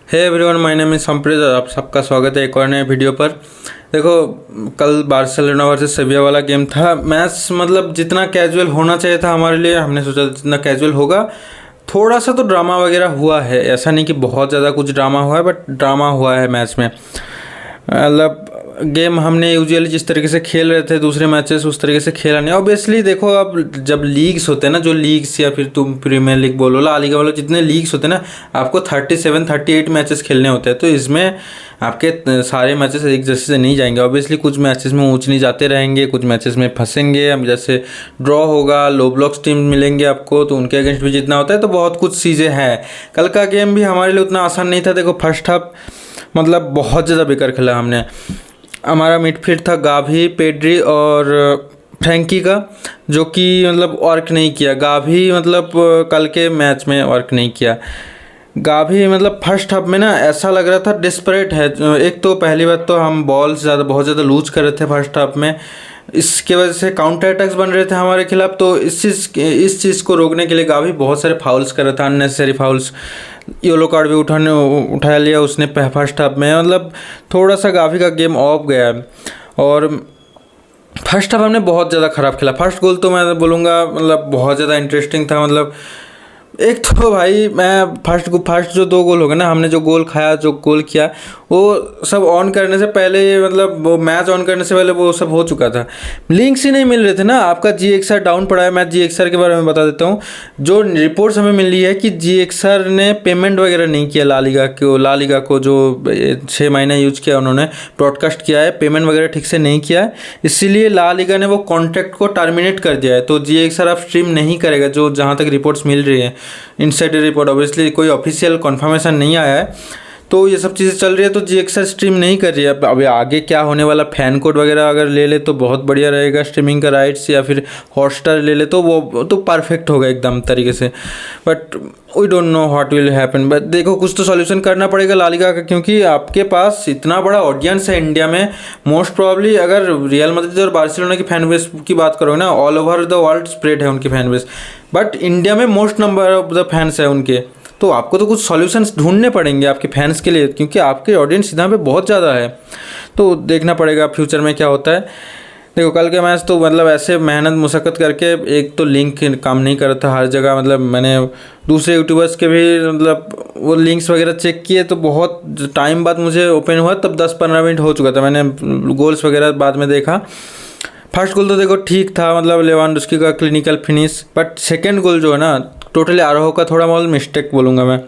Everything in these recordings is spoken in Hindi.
Hey everyone, my name is Sampreet. आप सबका स्वागत है एक और नए वीडियो पर। देखो, कल बार्सिलोना वर्सेस सेविया वाला गेम था। मैच मतलब जितना कैजुअल होना चाहिए था हमारे लिए, हमने सोचा जितना कैजुअल होगा। थोड़ा सा तो ड्रामा वगैरह हुआ है, ऐसा नहीं कि बहुत ज़्यादा कुछ ड्रामा हुआ है, बट ड्रामा हुआ है मैच में। मतलब गेम हमने यूजुअली जिस तरीके से खेल रहे थे दूसरे मैचेस, उस तरीके से खेला नहीं। ऑब्वियसली देखो, अब जब लीग्स होते हैं ना, जो लीग्स या फिर तुम प्रीमियर लीग बोलो, ला लीगा बोलो, जितने लीग्स होते हैं ना, आपको 37-38 मैचेस खेलने होते हैं। तो इसमें आपके सारे मैचेस एक जैसे से नहीं जाएंगे। ऑब्वियसली कुछ मैचेस में ऊँच नहीं जाते रहेंगे, कुछ मैचेस में फंसेंगे। अब जैसे ड्रॉ होगा, लो ब्लॉक्स टीम मिलेंगे आपको, तो उनके अगेंस्ट भी जीतना होता है। तो बहुत कुछ चीज़ें हैं। कल का गेम भी हमारे लिए उतना आसान नहीं था। देखो, फर्स्ट हाफ मतलब बहुत ज़्यादा बेकार खेला हमने। हमारा मिडफील्ड था गाभी, पेड्री और फ्रैंकी का, जो कि मतलब वर्क नहीं किया। गाभी मतलब कल के मैच में वर्क नहीं किया। गाभी मतलब फर्स्ट हाफ में ना ऐसा लग रहा था डिस्परेट है। एक तो पहली बात तो हम बॉल बहुत ज़्यादा लूज कर रहे थे फर्स्ट हाफ में। इसके वजह से काउंटर अटैक्स बन रहे थे हमारे खिलाफ। तो इस चीज़ को रोकने के लिए गाभी बहुत सारे फाउल्स कर रहा था, अननेसेसरी फाउल्स। येलो कार्ड भी उठा लिया उसने फर्स्ट हाफ में। मतलब थोड़ा सा गाभी का गेम ऑफ गया है। और फर्स्ट हाफ हमने बहुत ज़्यादा ख़राब खेला। फर्स्ट गोल तो मैं बोलूँगा मतलब बहुत ज़्यादा इंटरेस्टिंग था। मतलब एक तो भाई मैं फर्स्ट जो 2 गोल हो गए ना, हमने जो गोल खाया, जो गोल किया, वो सब ऑन करने से पहले, मतलब वो मैच ऑन करने से पहले वो सब हो चुका था। लिंक्स ही नहीं मिल रहे थे ना। आपका GXR डाउन पड़ा है। मैं GXR के बारे में बता देता हूँ। जो रिपोर्ट्स हमें मिली है कि GXR ने पेमेंट वगैरह नहीं किया ला लीगा को जो 6 महीने यूज किया, उन्होंने ब्रॉडकास्ट किया है, पेमेंट वगैरह ठीक से नहीं किया है। इसीलिए ला लीगा ने वो कॉन्ट्रैक्ट को टर्मिनेट कर दिया है। तो GXR अब स्ट्रीम नहीं करेगा, जो जहाँ तक रिपोर्ट्स मिल रही है। इनसाइडर रिपोर्ट, ऑब्वियसली कोई ऑफिशियल कन्फर्मेशन नहीं आया है। तो ये सब चीज़ें चल रही है, तो GXR स्ट्रीम नहीं कर रही है। अब आगे क्या होने वाला, फैन कोड वगैरह अगर ले ले तो बहुत बढ़िया रहेगा। स्ट्रीमिंग का राइट्स या फिर हॉटस्टार ले ले तो वो तो परफेक्ट होगा एकदम तरीके से। But we don't know what will happen. But देखो, कुछ तो सॉल्यूशन करना पड़ेगा ला लीगा का, क्योंकि आपके पास इतना बड़ा ऑडियंस है इंडिया में। मोस्ट प्रॉब्ली अगर रियल मैड्रिड और बार्सिलोना की फैन बेस की बात करोगे ना, all over the world spread है उनकी फैन बेस, बट इंडिया में most number of the fans है उनके। तो आपको तो कुछ सॉल्यूशंस ढूंढने पड़ेंगे आपके फैंस के लिए, क्योंकि आपके ऑडियंस यहाँ पे बहुत ज़्यादा है। तो देखना पड़ेगा फ्यूचर में क्या होता है। देखो, कल के मैच तो मतलब ऐसे मेहनत मुशक्क़त करके, एक तो लिंक काम नहीं कर रहा था हर जगह। मतलब मैंने दूसरे यूट्यूबर्स के भी मतलब वो लिंक्स वगैरह चेक किए, तो बहुत टाइम बाद मुझे ओपन हुआ, तब 10-15 मिनट हो चुका था। मैंने गोल्स वगैरह बाद में देखा। फर्स्ट गोल तो देखो ठीक था, मतलब लेवांडोव्स्की का क्लिनिकल फिनिश। बट सेकेंड गोल जो है ना, टोटली आरोह का थोड़ा बहुत मिस्टेक बोलूँगा मैं।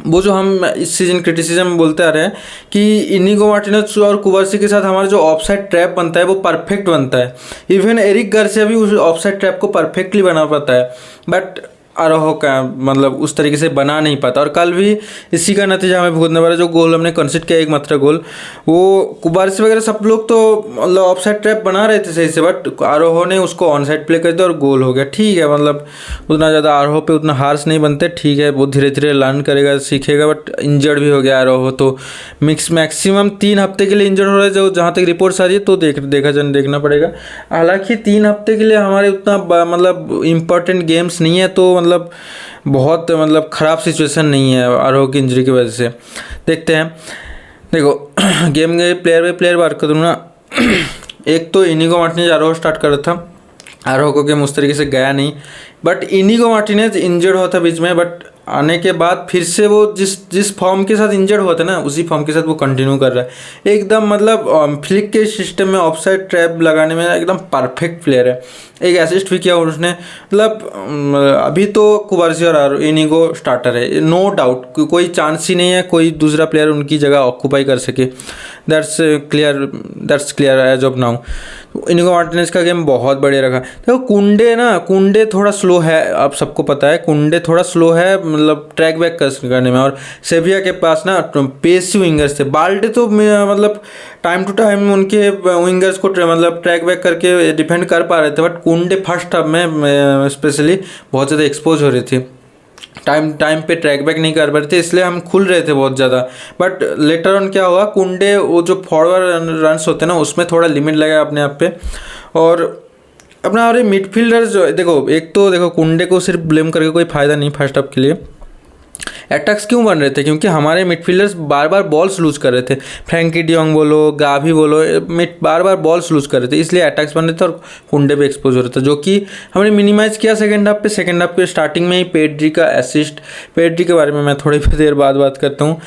वो जो हम इस सीजन क्रिटिसिज्म बोलते आ रहे हैं कि इनिगो मार्टिनेज और कुबार्सी के साथ हमारा जो ऑफसाइड ट्रैप बनता है वो परफेक्ट बनता है। इवन एरिक गार्सिया भी उस ऑफसाइड ट्रैप को परफेक्टली बना पाता है, बट आरोह का मतलब उस तरीके से बना नहीं पाता। और कल भी इसी का नतीजा हमें भुगतना पड़ा। जो गोल हमने कंसीड किया, एक मात्र गोल, वो कुबार्सी वगैरह सब लोग तो मतलब ऑफसाइड ट्रैप बना रहे थे सही से, बट आरोह ने उसको ऑन साइड प्ले कर दिया और गोल हो गया। ठीक है, मतलब उतना ज़्यादा आरोह पे उतना हार्श नहीं बनते, ठीक है, वो धीरे धीरे लर्न करेगा, सीखेगा। बट इंजर्ड भी हो गया आरोह, तो मैक्सिमम 3 हफ्ते के लिए इंजर्ड हो रहा है, जो जहाँ तक रिपोर्ट्स आ रही है। तो देखना पड़ेगा। हालांकि 3 हफ्ते के लिए हमारे उतना मतलब इम्पोर्टेंट गेम्स नहीं है, तो मतलब बहुत मतलब ख़राब सिचुएशन नहीं है आरोह की इंजरी की वजह से। देखते हैं। देखो, गेम के प्लेयर बाय प्लेयर बात करूँ ना, एक तो इनिगो मार्टिनेज आरोह स्टार्ट कर रहा था। आरोह को गेम उस तरीके से गया नहीं, बट इनिगो मार्टिनेज इंजर्ड हुआ था बीच में। बट आने के बाद फिर से वो जिस फॉर्म के साथ इंजर्ड हुआ था ना, उसी फॉर्म के साथ वो कंटिन्यू कर रहा है एकदम। मतलब फ्लिक के सिस्टम में ऑफसाइड ट्रैप लगाने में एकदम परफेक्ट प्लेयर है। एक असिस्ट भी किया उसने। मतलब अभी तो कुबार्सी और इनिगो स्टार्टर है, नो डाउट। कोई चांस ही नहीं है कोई दूसरा प्लेयर उनकी जगह ऑक्यूपाई कर सके। That's clear as of now. Inigo Martinez का गेम बहुत बढ़िया रखा। देखो, कुंडे थोड़ा स्लो है, आप सबको पता है। कुंडे थोड़ा स्लो है मतलब ट्रैक बैक करने में। और सेविया के पास ना पेसी विंगर्स थे। बाल्डे तो मतलब टाइम टू टाइम उनके विंगर्स को मतलब ट्रैक बैक करके डिफेंड कर पा रहे थे, बट कुंडे फर्स्ट हाफ में स्पेशली बहुत ज़्यादा एक्सपोज हो रही थी। टाइम पे ट्रैक बैक नहीं कर पा रहे थे, इसलिए हम खुल रहे थे बहुत ज़्यादा। बट लेटर ऑन क्या हुआ, कुंडे वो जो फॉरवर्ड रन्स होते हैं ना, उसमें थोड़ा लिमिट लगाया अपने आप पे। और अपना और मिडफील्डर्स जो देखो, एक तो देखो कुंडे को सिर्फ ब्लेम करके कोई फ़ायदा नहीं फर्स्ट हाफ के लिए। अटैक्स क्यों बन रहे थे? क्योंकि हमारे मिडफील्डर्स बार बार बॉल्स लूज कर रहे थे। फ्रैंकी डियोंग बोलो, गावी बोलो, बार बार बॉल्स लूज कर रहे थे, इसलिए अटैक्स बन रहे थे और कुंडे पे एक्सपोज हो रहा था, जो कि हमने मिनिमाइज किया सेकंड हाफ पे। सेकंड हाफ पे स्टार्टिंग में ही पेड्री का असिस्ट, पेड्री के बारे में मैं थोड़ी देर बाद बात करता हूँ।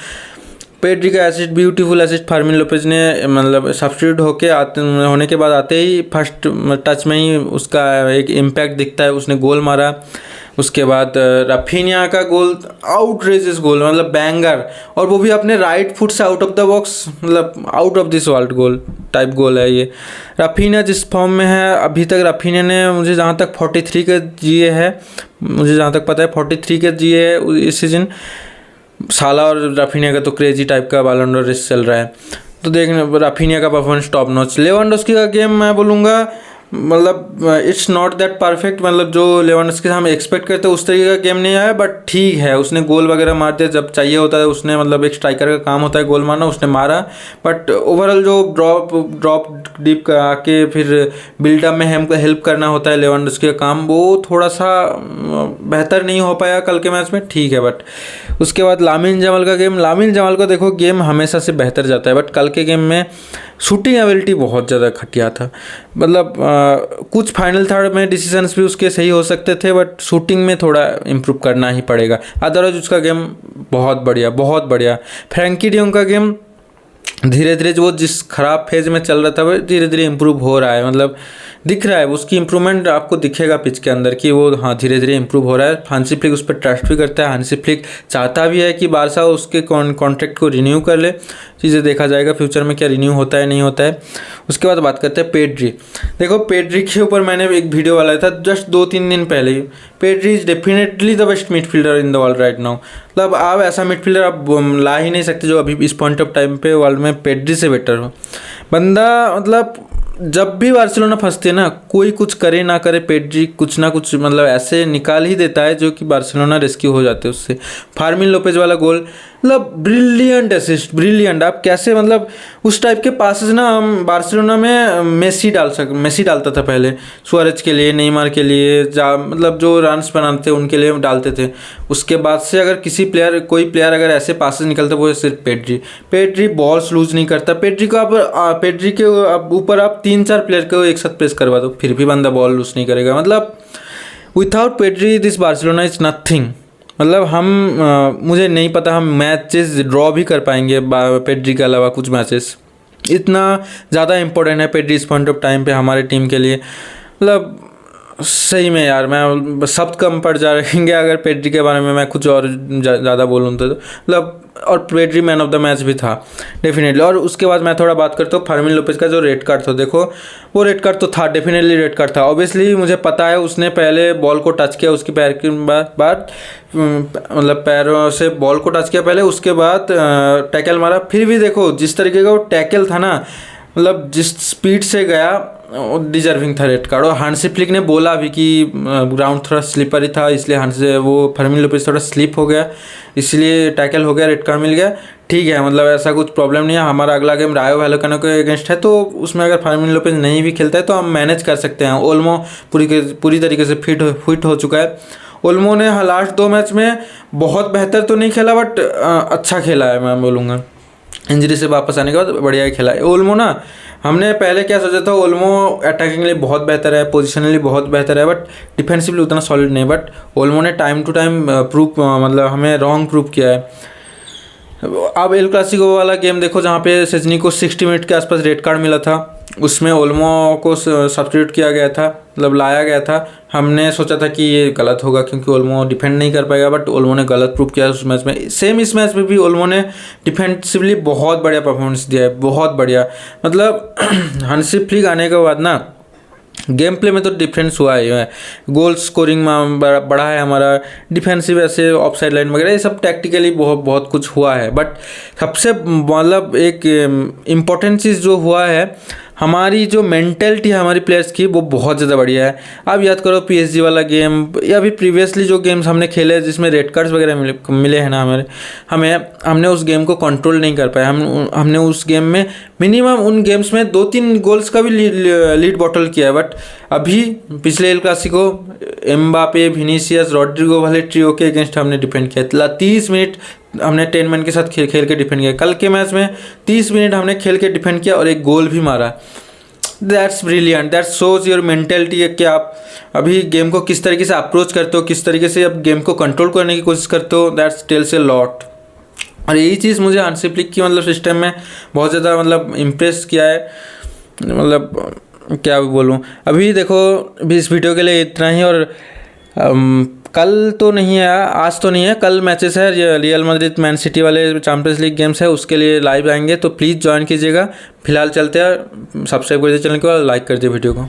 पेड्री का assist, beautiful assist Fermin Lopez ने मतलब सब्स्टिट्यूट होने के बाद आते ही फर्स्ट टच में ही उसका एक इम्पैक्ट दिखता है, उसने गोल मारा। उसके बाद राफिनिया का गोल, आउटरेजियस गोल, मतलब बैंगर, और वो भी अपने राइट फुट से आउट ऑफ द बॉक्स, मतलब out of this world goal type goal है ये। राफिनिया जिस फॉर्म में है अभी तक, राफिनिया ने मुझे जहाँ तक 43 के जिए है, मुझे जहाँ तक पता है 43 के जिए है इस सीजन। साला और राफिनिया का तो क्रेजी टाइप का बैलन डोर रेस चल रहा है, तो देखने राफिनिया का परफॉर्मेंस टॉप नॉच। लेवेंडोव्स्की का गेम मैं बोलूँगा मतलब इट्स नॉट दैट परफेक्ट, मतलब जो लेवेंडोव्स्की से हम एक्सपेक्ट करते हैं उस तरीके का गेम नहीं आया, बट ठीक है, उसने गोल वगैरह मार दिया जब चाहिए होता है, उसने मतलब एक स्ट्राइकर का काम होता है गोल मारना, उसने मारा। बट ओवरऑल जो ड्रॉप डीप आके फिर बिल्डअप में हमको हेल्प करना होता है लेवेंडोव्स्की का काम, वो थोड़ा सा बेहतर नहीं हो पाया कल के मैच में, ठीक है। बट उसके बाद लामिन जमाल का गेम, लामिन जमाल को देखो गेम हमेशा से बेहतर जाता है, बट कल के गेम में शूटिंग एबिलिटी बहुत ज़्यादा घटिया था। मतलब कुछ फाइनल थर्ड में डिसीजंस भी उसके सही हो सकते थे, बट शूटिंग में थोड़ा इम्प्रूव करना ही पड़ेगा। अदरवाइज उसका गेम बहुत बढ़िया, बहुत बढ़िया। फ्रैंकी डियोंग का गेम धीरे धीरे वो जिस खराब फेज में चल रहा था वो धीरे धीरे इम्प्रूव हो रहा है, मतलब दिख रहा है उसकी इम्प्रूवमेंट आपको दिखेगा पिच के अंदर कि वो हाँ धीरे धीरे इम्प्रूव हो रहा है। हांसी फ्लिक उस पर ट्रस्ट भी करता है, हांसी फ्लिक चाहता भी है कि बारसा उसके कॉन्ट्रैक्ट को रिन्यू कर ले। चीज़ें देखा जाएगा फ्यूचर में क्या रिन्यू होता है नहीं होता है। उसके बाद बात करते हैं पेड्री। देखो पेड्री के ऊपर मैंने एक वीडियो वाला था जस्ट 2-3 दिन पहले ही। Pedri is definitely the best midfielder in the world right now. मतलब आप ऐसा मिडफील्डर आप ला ही नहीं सकते जो अभी इस पॉइंट ऑफ टाइम पे वर्ल्ड में पेड्री से बेटर हो। बंदा मतलब जब भी बार्सिलोना फंसती है ना, कोई कुछ करे ना करे पेड्री कुछ ना कुछ मतलब ऐसे निकाल ही देता है जो कि बार्सिलोना रेस्क्यू हो जाते हैं उससे। फार्मिन लोपेज वाला गोल मतलब ब्रिलियंट असिस्ट, ब्रिलियंट। आप कैसे मतलब उस टाइप के पासेस ना हम बार्सिलोना में मेसी डालता था पहले, सुआरेज के लिए, नेमार के लिए, मतलब जो रन्स बनाते उनके लिए डालते थे। उसके बाद से अगर कोई प्लेयर अगर ऐसे पासेस निकलता वो सिर्फ पेड्री बॉल्स लूज नहीं करता। पेड्री के ऊपर आप 3-4 प्लेयर को एक साथ प्रेस करवा दो फिर भी बंदा बॉल लूज नहीं करेगा। मतलब without Pedri this Barcelona is nothing. मतलब मुझे नहीं पता हम मैचेस ड्रॉ भी कर पाएंगे पेड्री के अलावा कुछ मैचेस। इतना ज़्यादा इम्पोर्टेंट है पेड्री इस पॉइंट ऑफ टाइम पे हमारे टीम के लिए। मतलब सही में यार मैं शब्द कम पड़ जा रहेंगे अगर पेड्री के बारे में मैं कुछ और ज़्यादा बोलूँ तो। मतलब और Pedri man of the match भी था डेफिनेटली। और उसके बाद मैं थोड़ा बात करता हूँ फार्मिन लोपेज का जो रेड कार्ड था। देखो वो रेड कार्ड तो था, डेफिनेटली रेड कार्ड था। ऑब्वियसली मुझे पता है उसने पहले बॉल को टच किया, उसके पैर के बाद मतलब पैरों से बॉल को टच किया पहले, उसके बाद टैकल मारा। फिर भी देखो जिस तरीके का वो टैकल था ना, मतलब जिस स्पीड से गया डिजर्विंग था रेड कार्ड। और हांसी फ्लिक ने बोला भी कि ग्राउंड थोड़ा स्लिपरी था इसलिए वो फर्मिन लोपेज थोड़ा स्लिप हो गया इसलिए टैकल हो गया, रेड कार्ड मिल गया। ठीक है, मतलब ऐसा कुछ प्रॉब्लम नहीं है। हमारा अगला गेम रायो वैलेकानो के अगेंस्ट है, तो उसमें अगर फर्मिन लोपेज नहीं भी खेलता है तो हम मैनेज कर सकते हैं। ओल्मो पूरी तरीके से फिट हो चुका है। ओल्मो ने लास्ट 2 मैच में बहुत बेहतर तो नहीं खेला बट अच्छा खेला है, मैं बोलूँगा। इंजरी से वापस आने के बाद बढ़िया ही खेला है ओल्मो ना। हमने पहले क्या सोचा था, ओल्मो अटैकिंग लिए बहुत बेहतर है, पोजिशनली बहुत बेहतर है, बट डिफेंसिवली उतना सॉलिड नहीं। बट ओल्मो ने टाइम टू टाइम मतलब हमें रॉन्ग प्रूव किया है। अब एल क्लासिको वाला गेम देखो जहाँ पे सेजनी को 60 मिनट के आसपास रेड कार्ड मिला था, उसमें ओल्मो को सब्स्टिट्यूट किया गया था, मतलब लाया गया था। हमने सोचा था कि ये गलत होगा क्योंकि ओल्मो डिफेंड नहीं कर पाएगा, बट ओल्मो ने गलत प्रूव किया उस मैच में। सेम इस मैच में भी ओल्मो ने डिफेंसिवली बहुत बढ़िया परफॉर्मेंस दिया है, बहुत बढ़िया। मतलब हांसी फ्लिक आने के बाद ना गेम प्ले में तो डिफरेंस हुआ ही है। गोल स्कोरिंग में बढ़ा है हमारा, डिफेंसिव ऐसे ऑफ साइड लाइन वगैरह ये सब टैक्टिकली बहुत कुछ हुआ है। बट सबसे मतलब एक इम्पॉर्टेंट चीज़ जो हुआ है, हमारी जो मेंटेलिटी है हमारी प्लेयर्स की वो बहुत ज़्यादा बढ़िया है। अब याद करो PSG वाला गेम या अभी प्रीवियसली जो गेम्स हमने खेले जिसमें रेड कार्ड्स वगैरह मिले हैं ना हमने उस गेम को कंट्रोल नहीं कर पाया। हमने उस गेम में मिनिमम उन गेम्स में 2-3 गोल्स का भी लीड बॉटल किया है। बट अभी पिछले El Clasico Mbappe, Vinicius, Rodrygo वाले ट्रियो के अगेंस्ट हमने डिफेंड किया। 30 मिनट हमने 10 मैन के साथ खेल के डिफेंड किया। कल के मैच में 30 मिनट हमने खेल के डिफेंड किया और एक गोल भी मारा। That's brilliant, that shows your mentality कि आप अभी गेम को किस तरीके से अप्रोच करते हो, किस तरीके से आप गेम को कंट्रोल करने की कोशिश करते हो। That's tales a lot. और यही चीज़ मुझे हांसी फ्लिक की मतलब सिस्टम में बहुत ज़्यादा मतलब इम्प्रेस किया है। मतलब क्या बोलूँ, अभी देखो अभी इस वीडियो के लिए इतना ही। और कल तो नहीं है, आज तो नहीं है, कल मैचेस है रियल मैड्रिड मैन सिटी वाले चैंपियंस लीग गेम्स है, उसके लिए लाइव आएंगे तो प्लीज़ ज्वाइन कीजिएगा। फिलहाल चलते हैं, सब्सक्राइब कर दीजिए चैनल को और लाइक कर दीजिए वीडियो को।